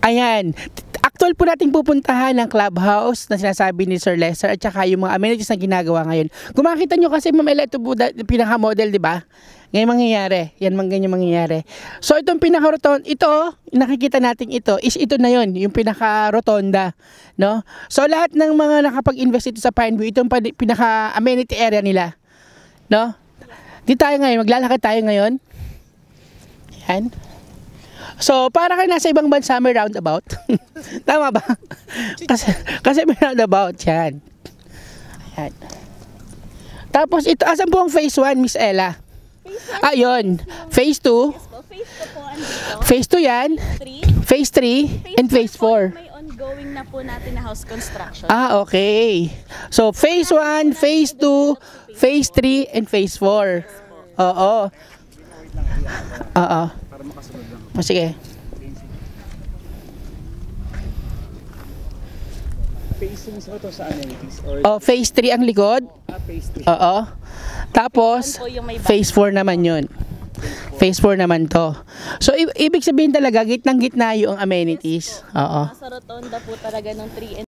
Ayan. Actual po nating pupuntahan ng clubhouse na sinasabi ni Sir Lester at saka yung mga amenities na ginagawa ngayon. Kung makikita nyo kasi Ma'am Ella, ito po pinaka-model, di ba? Ngayon mangyayari. Yan ganyan mangyayari. So itong pinaka-rotonda, ito, nakikita natin ito, is ito na yon yung pinaka-rotonda. No? So lahat ng mga nakapag-invest ito sa Pineview, itong pinaka-amenity area nila. No? Di tayo ngayon, maglalakad tayo ngayon. Yan. So, para kayo nasa ibang bansa may roundabout. Tama ba? kasi may roundabout yan. Ayan. Tapos, ito, asan po ang phase 1, Miss Ella? Ayun. Phase 2. Phase 2 yan. Phase 3. And phase 4. May ongoing na po natin na house construction. Okay. So, phase 1, phase 2, phase 3, and phase 4. Oo. Oo. Sige. Phase 2 to sa amenities? Oh, phase 3 ang likod. Phase 3. Oo. Tapos, phase 4 naman yun. Phase 4 naman to. So, ibig sabihin talaga, gitnang-gitna yung amenities. Oo. Nasa rotonda po talaga ng 3 and